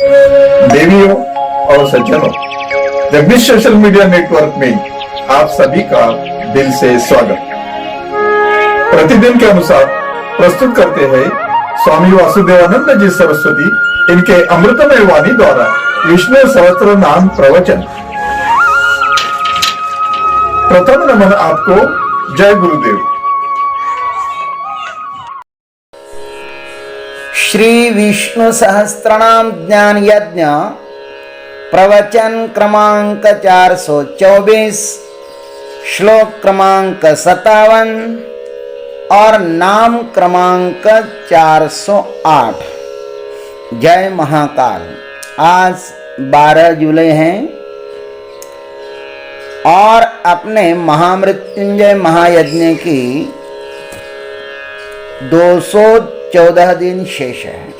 देवियों और सज्जनों, जगदीश सोशल मीडिया नेटवर्क में आप सभी का दिल से स्वागत। प्रतिदिन के अनुसार प्रस्तुत करते हैं स्वामी वासुदेवानंद जी सरस्वती इनके अमृतमय वाणी द्वारा विष्णु सहस्त्र नाम प्रवचन। प्रथम नमन आपको। जय गुरुदेव। श्री विष्णु सहस्त्रनाम ज्ञान यज्ञ प्रवचन क्रमांक 424, श्लोक क्रमांक 57 और नाम क्रमांक 408। जय महाकाल। आज 12 जुलाई है और अपने महामृत्युंजय महायज्ञ की 214 दिन शेष है।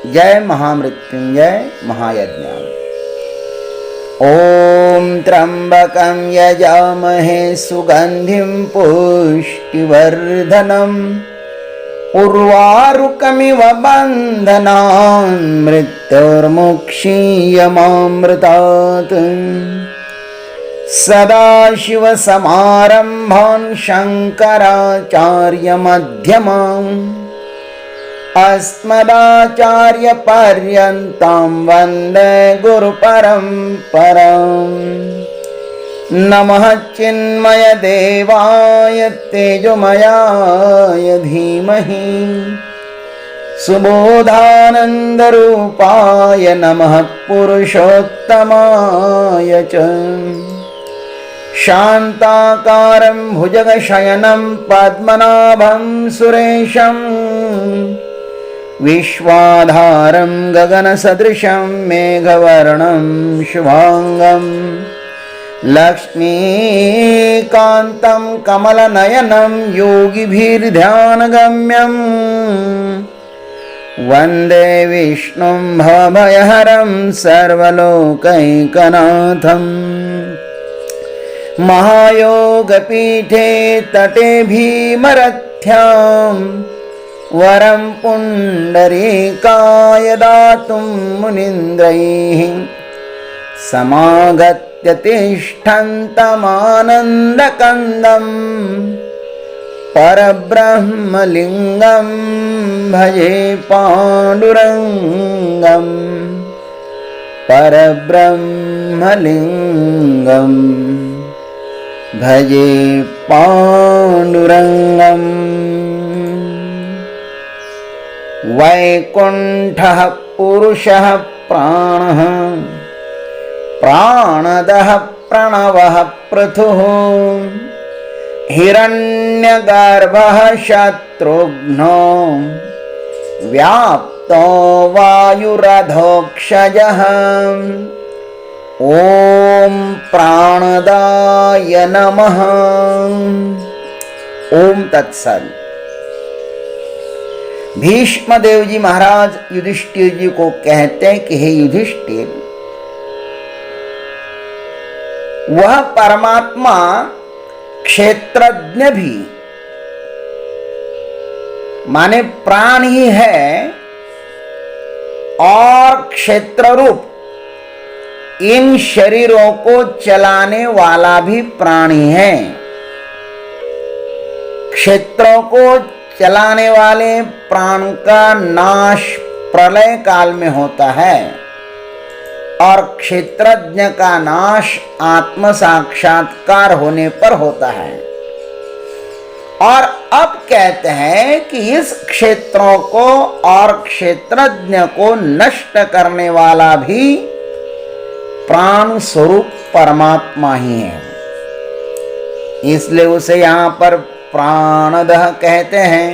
जय महामृत्युंजय महायज्ञ। ओम त्र्यंबकं यजामहे सुगंधिं पुष्टिवर्धनम् उर्वारुकमिव बन्धनान् मृत्युर्मुक्षीयमामृतात्। सदाशिवसमारम्भान् शङ्कराचार्यमध्यमाम् अस्मदाचार्यपर्यन्तां वन्दे गुरुपरम्पराम्। नमः चिन्मय देवाय तेजोमयाय धीमहि सुबोधानन्दरूपाय नमः पुरुषोत्तमाय च। शान्ताकारं भुजगशयनं पद्मनाभं सुरेशं विश्वाधारं गगनसदृशं मेघवर्णं शुभांगं लक्ष्मीकान्तं कमलनयनं योगिभिर्ध्यानगम्यं वन्दे विष्णुं भवभयहरं सर्वलोकैकनाथम्। महायोगपीठे तटे भीमरथ्यां वरं पुण्डरीकाय दातुं मुनीन्द्रैः समागत्य तिष्ठन्तमानन्दकन्दं परब्रह्मलिङ्गं भजे पाण्डुरङ्गं परब्रह्मलिङ्गं भजे पाण्डुरङ्गम्। वैकुण्ठः पुरुषः प्राणः प्राणदः प्रणवः पृथुः हिरण्यगर्भः शत्रुघ्नो व्याप्तो वायुरधोक्षजः। ओम प्राणदाय नमः। ओम तत्सत। भीष्म देव जी महाराज युधिष्ठिर जी को कहते हैं कि हे युधिष्ठिर, वह परमात्मा क्षेत्रज्ञ भी माने प्राण ही है और क्षेत्र रूप इन शरीरों को चलाने वाला भी प्राणी है। क्षेत्रों को चलाने वाले प्राण का नाश प्रलय काल में होता है और क्षेत्रज्ञ का नाश आत्म साक्षात्कार होने पर होता है। और अब कहते हैं कि इस क्षेत्रों को और क्षेत्रज्ञ को नष्ट करने वाला भी प्राण स्वरूप परमात्मा ही है। इसलिए उसे यहां पर प्राणदह कहते हैं।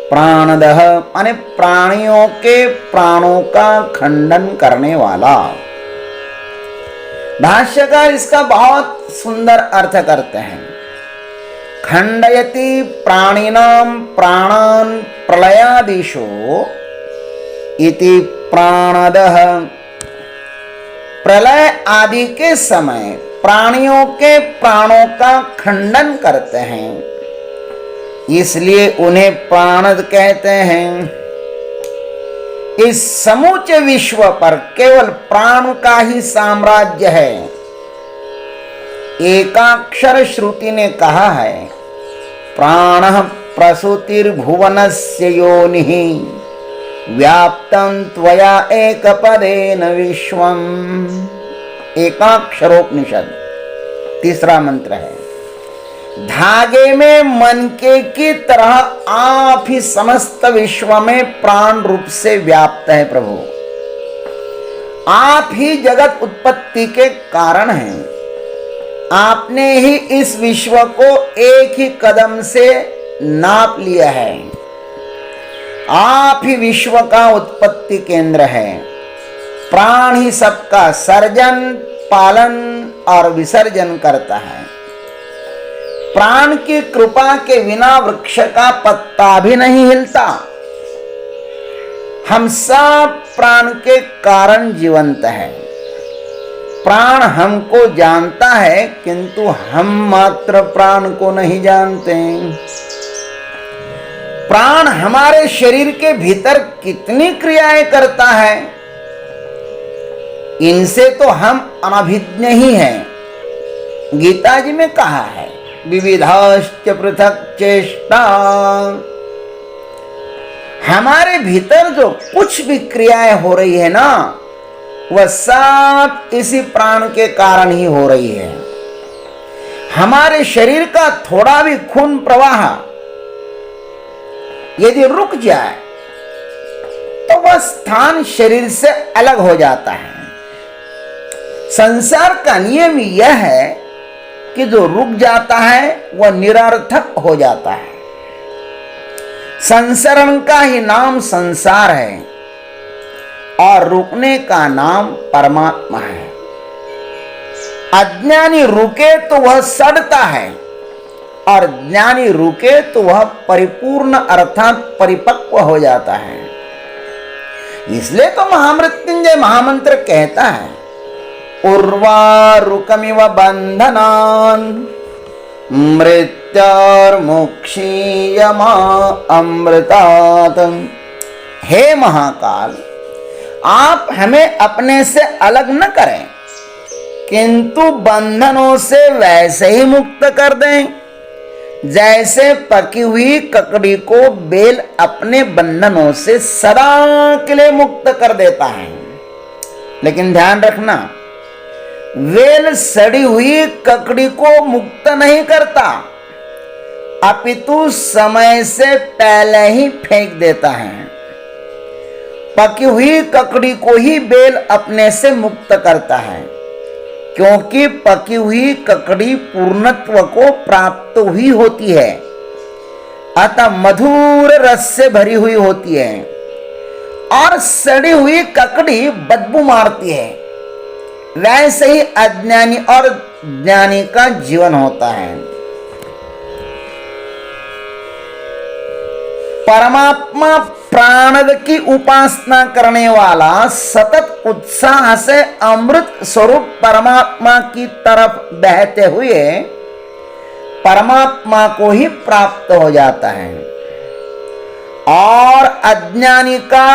प्राणदह माने प्राणियों के प्राणों का खंडन करने वाला। भाष्यकार इसका बहुत सुंदर अर्थ करते हैं। खंडयति प्राणिनां प्राणान् प्रलयादिशो इति प्राणदह। प्रलय आदि के समय प्राणियों के प्राणों का खंडन करते हैं, इसलिए उन्हें प्राणद कहते हैं। इस समूचे विश्व पर केवल प्राण का ही साम्राज्य है। एकाक्षर श्रुति ने कहा है, प्राणः प्रसूतिर्भुवनस्य योनिः व्याप्तं त्वया एकपदेन विश्वम्। एकाक्षरोपनिषद तीसरा मंत्र है। धागे में मनके की तरह आप ही समस्त विश्व में प्राण रूप से व्याप्त है प्रभु। आप ही जगत उत्पत्ति के कारण हैं। आपने ही इस विश्व को एक ही कदम से नाप लिया है। आप ही विश्व का उत्पत्ति केंद्र है। प्राण ही सबका सर्जन, पालन और विसर्जन करता है। प्राण की कृपा के बिना वृक्ष का पत्ता भी नहीं हिलता। हम सब प्राण के कारण जीवंत हैं। प्राण हमको जानता है, किंतु हम मात्र प्राण को नहीं जानते। प्राण हमारे शरीर के भीतर कितनी क्रियाएं करता है, इनसे तो हम अनभिज्ञ ही हैं। गीता जी में कहा है, विविधाश्च पृथक चेष्टा। हमारे भीतर जो कुछ भी क्रियाएं हो रही है ना, वह सब इसी प्राण के कारण ही हो रही है। हमारे शरीर का थोड़ा भी खून प्रवाह यदि रुक जाए तो वह स्थान शरीर से अलग हो जाता है। संसार का नियम यह है कि जो रुक जाता है वह निरर्थक हो जाता है। संसरण का ही नाम संसार है और रुकने का नाम परमात्मा है। अज्ञानी रुके तो वह सड़ता है और ज्ञानी रुके तो वह परिपूर्ण अर्थात परिपक्व हो जाता है। इसलिए तो महामृत्युंजय महामंत्र कहता है, उर्वारुकमिव बंधनान् मृत्योर्मुक्षीयमा अमृतात्। हे महाकाल, आप हमें अपने से अलग न करें, किंतु बंधनों से वैसे ही मुक्त कर दें जैसे पकी हुई ककड़ी को बेल अपने बंधनों से सदा के लिए मुक्त कर देता है। लेकिन ध्यान रखना, वेल सड़ी हुई ककड़ी को मुक्त नहीं करता, अपितु समय से पहले ही फेंक देता है। पकी हुई ककड़ी को ही बेल अपने से मुक्त करता है, क्योंकि पकी हुई ककड़ी पूर्णत्व को प्राप्त हुई होती है, अतः मधुर रस से भरी हुई होती है। और सड़ी हुई ककड़ी बदबू मारती है। वैसे ही अज्ञानी और ज्ञानी का जीवन होता है। परमात्मा प्राणद की उपासना करने वाला सतत उत्साह से अमृत स्वरूप परमात्मा की तरफ बहते हुए परमात्मा को ही प्राप्त हो जाता है। और अज्ञानी का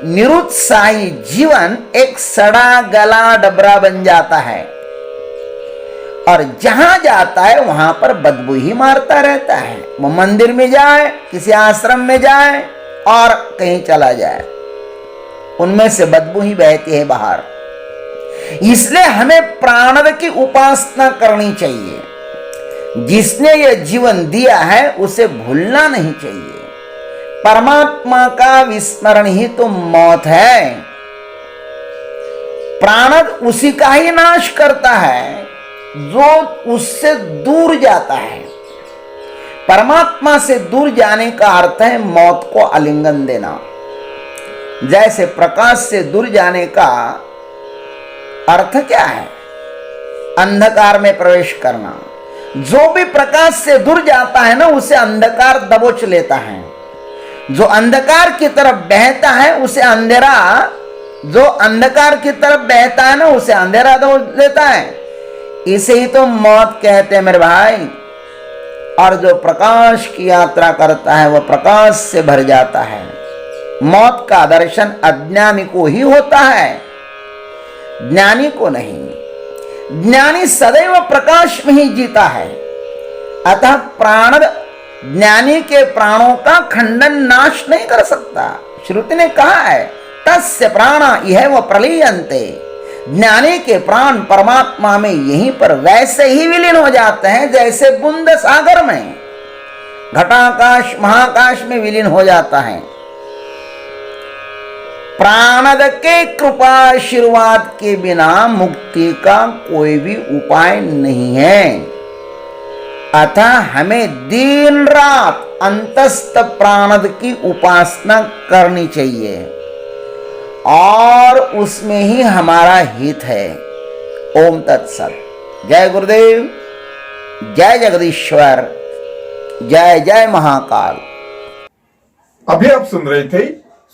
निरुत्साही जीवन एक सड़ा गला डबरा बन जाता है और जहां जाता है वहां पर बदबू ही मारता रहता है। वो मंदिर में जाए, किसी आश्रम में जाए और कहीं चला जाए, उनमें से बदबू ही बहती है बाहर। इसलिए हमें प्राणद की उपासना करनी चाहिए। जिसने यह जीवन दिया है उसे भूलना नहीं चाहिए। परमात्मा का विस्मरण ही तो मौत है। प्राणद उसी का ही नाश करता है जो उससे दूर जाता है। परमात्मा से दूर जाने का अर्थ है मौत को आलिंगन देना। जैसे प्रकाश से दूर जाने का अर्थ क्या है? अंधकार में प्रवेश करना। जो भी प्रकाश से दूर जाता है ना, उसे अंधकार दबोच लेता है। जो अंधकार की तरफ बहता है उसे अंधेरा, जो अंधकार की तरफ बहता है ना, उसे अंधेरा दबोच लेता है। इसे ही तो मौत कहते हैं मेरे भाई। और जो प्रकाश की यात्रा करता है वह प्रकाश से भर जाता है। मौत का दर्शन अज्ञानी को ही होता है, ज्ञानी को नहीं। ज्ञानी सदैव प्रकाश में ही जीता है। अतः प्राण ज्ञानी के प्राणों का खंडन नाश नहीं कर सकता। श्रुति ने कहा है तस्य प्राणा यह वो प्रलीयन्ते। ज्ञानी के प्राण परमात्मा में यहीं पर वैसे ही विलीन हो जाते हैं जैसे बूंद सागर में घटाकाश महाकाश में विलीन हो जाता है। प्राणद के कृपा आशीर्वाद के बिना मुक्ति का कोई भी उपाय नहीं है। अतः हमें दिन रात अंतस्थ प्राणद की उपासना करनी चाहिए और उसमें ही हमारा हित है। ओम तत्सत। जय गुरुदेव, जय जगदीश्वर, जय जय महाकाल। अभी आप सुन रहे थे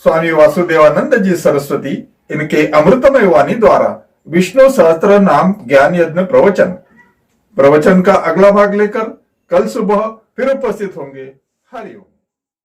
स्वामी वासुदेवानंद जी सरस्वती इनके अमृतमय वाणी द्वारा विष्णु सहस्त्र नाम ज्ञान यज्ञ प्रवचन का अगला भाग लेकर कल सुबह फिर उपस्थित होंगे। हरिओम।